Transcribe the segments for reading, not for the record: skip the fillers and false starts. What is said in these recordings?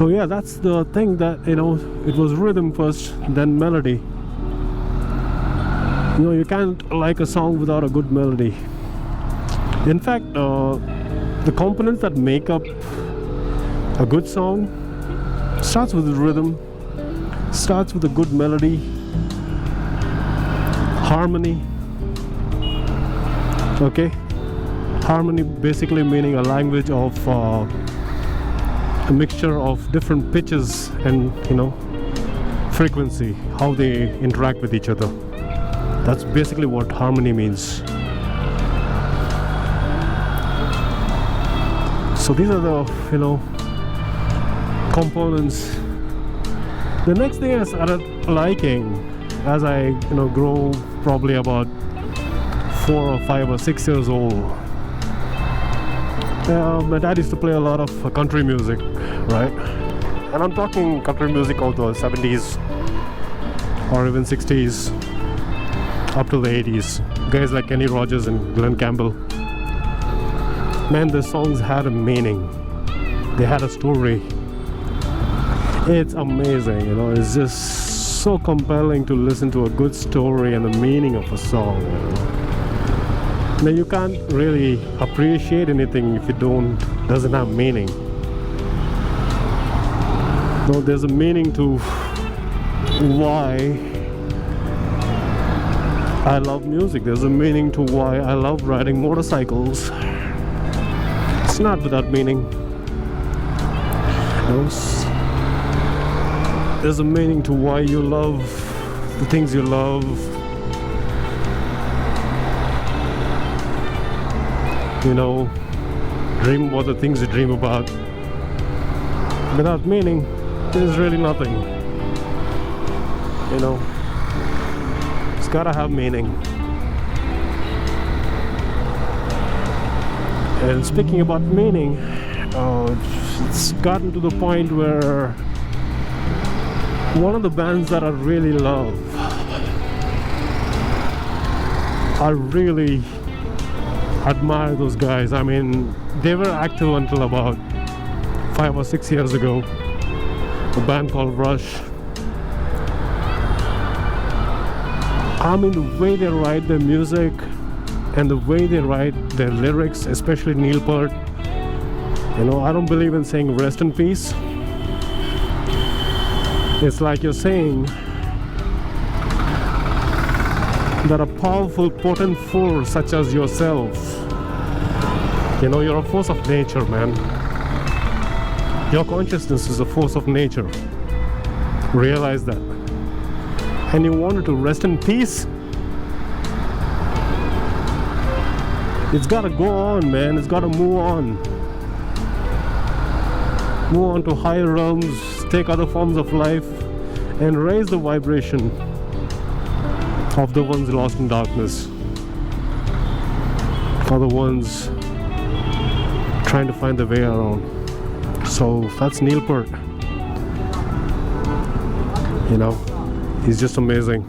So yeah, that's the thing, that it was rhythm first, then melody. You can't like a song without a good melody. In fact, the components that make up a good song starts with the rhythm, starts with a good melody, harmony. Okay, harmony basically meaning a language of a mixture of different pitches and frequency, how they interact with each other. That's basically what harmony means. So these are the components. The next thing I started liking as I grow, probably about 4 or 5 or 6 years old. My dad used to play a lot of country music, right? And I'm talking country music of the 70s or even 60s up to the 80s. Guys like Kenny Rogers and Glenn Campbell. Man, the songs had a meaning. They had a story. It's amazing, it's just so compelling to listen to a good story and the meaning of a song. Now you can't really appreciate anything if it doesn't have meaning. No, there's a meaning to why I love music. There's a meaning to why I love riding motorcycles. It's not without meaning. There's a meaning to why you love the things you love. Dream about the things you dream about. Without meaning, there's really nothing. It's gotta have meaning. And speaking about meaning, it's gotten to the point where one of the bands that I really love, I really admire those guys. I mean, they were active until about 5 or 6 years ago. A band called Rush. I mean, the way they write their music and the way they write their lyrics, especially Neil Peart. I don't believe in saying rest in peace. It's like you're saying that a powerful, potent force such as yourself, you're a force of nature, man. Your consciousness is a force of nature. Realize that. And you wanted to rest in peace? It's gotta go on, man. It's gotta move on. Move on to higher realms, take other forms of life, and raise the vibration of the ones lost in darkness, for the ones trying to find the way around. So that's Neil Peart. He's just amazing.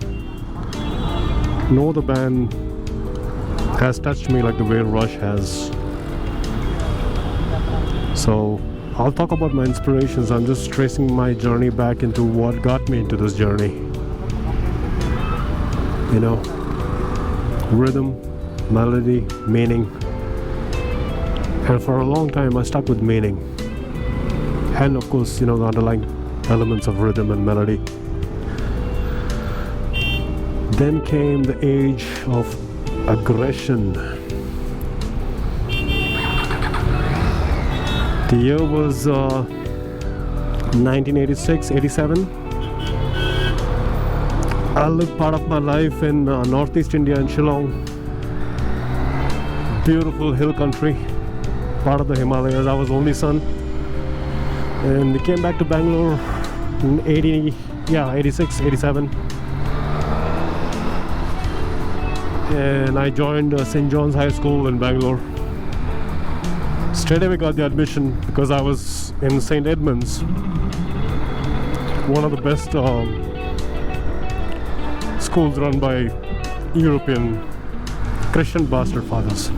No other band has touched me like the way Rush has. So I'll talk about my inspirations. I'm just tracing my journey back into what got me into this journey. Rhythm, melody, meaning. And for a long time I stuck with meaning. And of course, the underlying elements of rhythm and melody. Then came the age of aggression. The year was 1986, 87. I lived part of my life in northeast India in Shillong. Beautiful hill country, part of the Himalayas. I was only son. And we came back to Bangalore in 86, 87. And I joined St. John's High School in Bangalore. Straight away got the admission because I was in St. Edmunds, one of the best schools run by European Christian bastard fathers.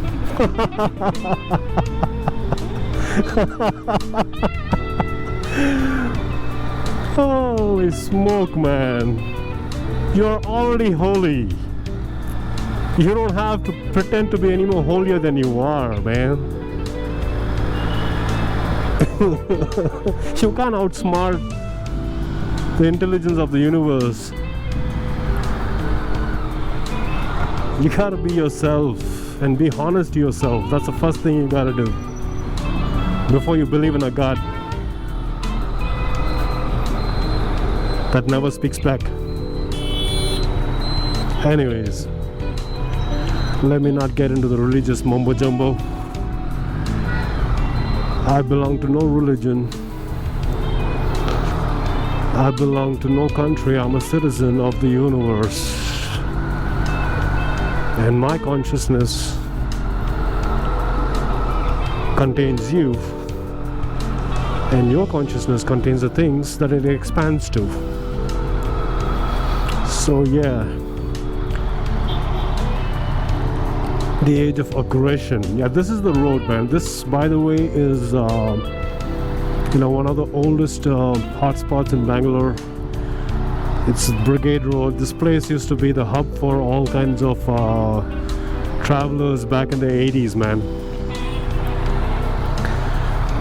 Holy smoke, man. You're already holy. You don't have to pretend to be any more holier than you are, man. You can't outsmart the intelligence of the universe. You gotta be yourself and be honest to yourself. That's the first thing you gotta do before you believe in a God that never speaks back. Anyways, let me not get into the religious mumbo jumbo. I belong to no religion. I belong to no country. I'm a citizen of the universe. And my consciousness contains you. And your consciousness contains the things that it expands to. So yeah. The age of aggression. Yeah, this is the road, man. This, by the way, is one of the oldest hotspots in Bangalore. It's Brigade Road. This place used to be the hub for all kinds of travelers back in the 80s, man.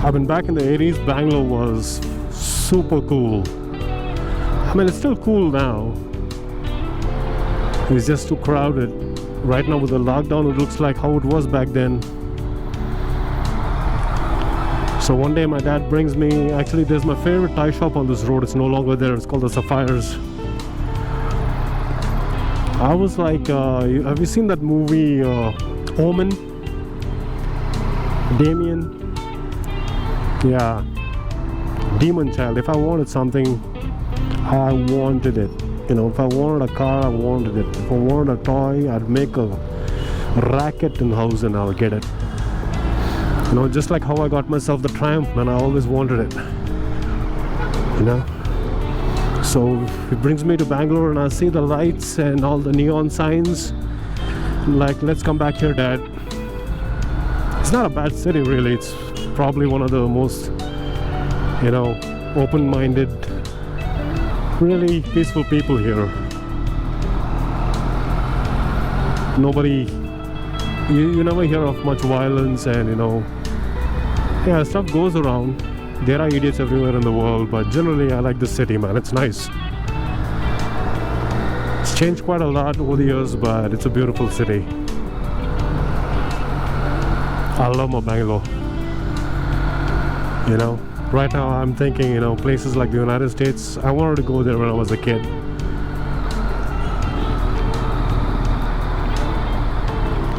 I mean, back in the 80s, Bangalore was super cool. I mean, it's still cool now. It's just too crowded. Right now with the lockdown, it looks like how it was back then. So one day my dad brings me, actually there's my favorite Thai shop on this road. It's no longer there. It's called the Sapphires. I was like, have you seen that movie Omen? Damien? Yeah. Demon Child. If I wanted something, I wanted it. If I wanted a car, I wanted it. If I wanted a toy, I'd make a racket in the house and I'll get it. Just like how I got myself the Triumph, man, I always wanted it. So it brings me to Bangalore and I see the lights and all the neon signs. I'm like, let's come back here, Dad. It's not a bad city, really. It's probably one of the most, open-minded, really peaceful people here. Nobody, you never hear of much violence and yeah, stuff goes around. There are idiots everywhere in the world, but generally I like the city, man. It's nice. It's changed quite a lot over the years, but it's a beautiful city. I love my Bangalore. Right now I'm thinking, places like the United States. I wanted to go there when I was a kid.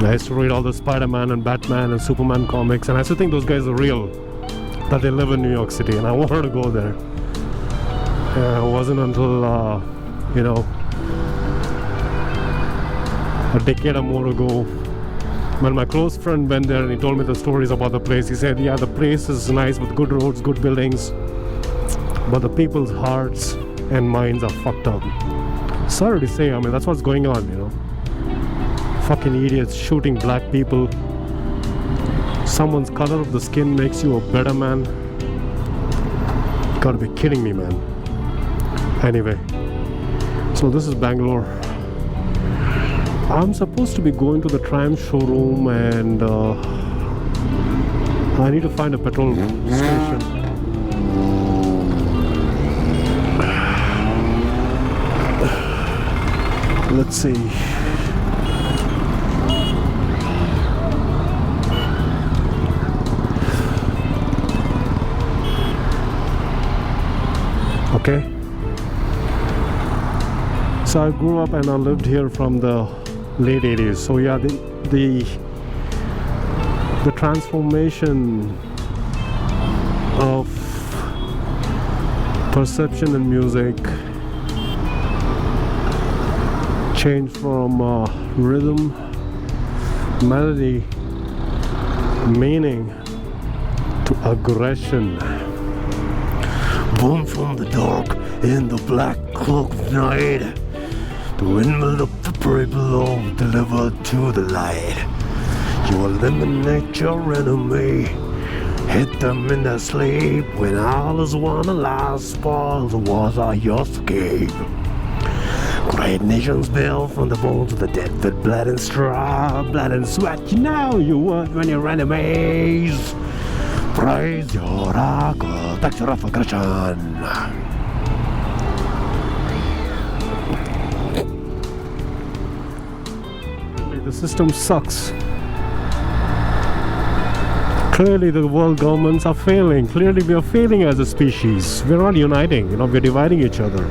I used to read all the Spider-Man and Batman and Superman comics, and I used to think those guys are real, that they live in New York City, and I wanted to go there. It wasn't until, a decade or more ago, when my close friend went there and he told me the stories about the place. He said, yeah, the place is nice with good roads, good buildings, but the people's hearts and minds are fucked up. Sorry to say, that's what's going on, Fucking idiots shooting black people. Someone's color of the skin makes you a better man. You gotta be kidding me, man. Anyway, so this is Bangalore. I'm supposed to be going to the Triumph showroom and I need to find a petrol station. Let's see. Okay. So I grew up and I lived here from the late 80s. So yeah, the transformation of perception in music changed from rhythm, melody, meaning to aggression. Born from the dark in the black cloak of night, the windmill of the prey below delivered to the light. You eliminate your enemy, Hit them in their sleep when all is one and last. Spoils the wars are your escape. Great nations built from the bones of the dead, with blood and straw, blood and sweat. You know you would when your enemies praise your architecture of aggression. The system sucks. Clearly the world governments are failing. Clearly we are failing as a species. We're not uniting, we're dividing each other.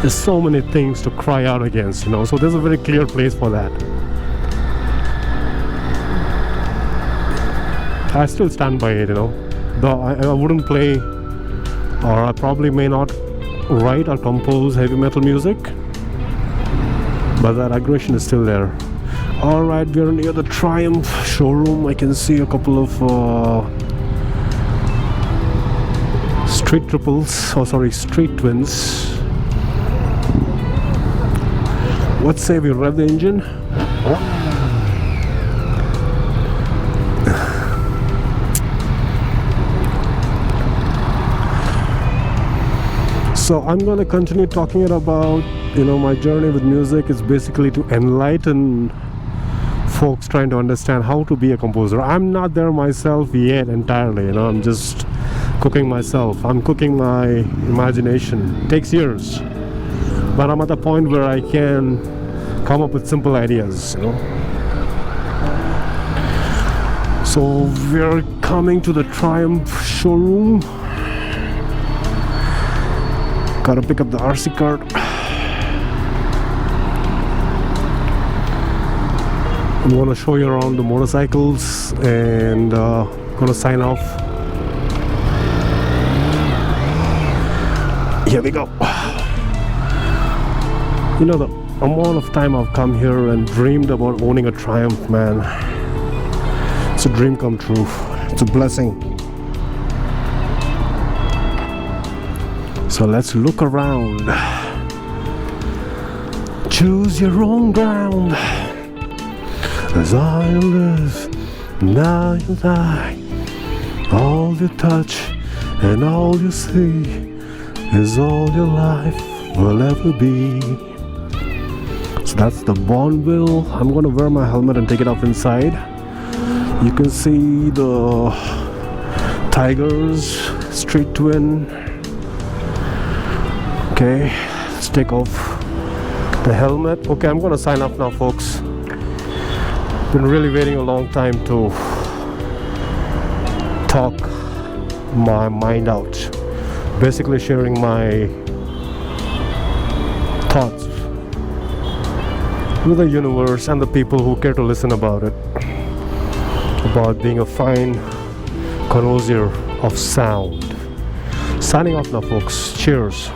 There's so many things to cry out against, so there's a very clear place for that. I still stand by it, though I wouldn't play, or I probably may not write or compose heavy metal music, but that aggression is still there. Alright, we are near the Triumph showroom. I can see a couple of street twins. What say we rev the engine? So I'm going to continue talking about, my journey with music is basically to enlighten folks trying to understand how to be a composer. I'm not there myself yet entirely, I'm just cooking myself. I'm cooking my imagination. It takes years. But I'm at the point where I can come up with simple ideas, So we're coming to the Triumph showroom. Gotta pick up the RC card. I'm gonna show you around the motorcycles and gonna sign off. Here we go. The amount of time I've come here and dreamed about owning a Triumph, man. It's a dream come true. It's a blessing. So let's look around. Choose your own ground. As I live, now you die. All you touch and all you see is all your life will ever be. So that's the Bonneville. I'm gonna wear my helmet and take it off inside. You can see the Tigers Street Twin. Okay, let's take off the helmet. Okay, I'm gonna sign off now, folks. Been really waiting a long time to talk my mind out, basically sharing my thoughts with the universe and the people who care to listen about it, about being a fine connoisseur of sound. Signing off now, folks. Cheers.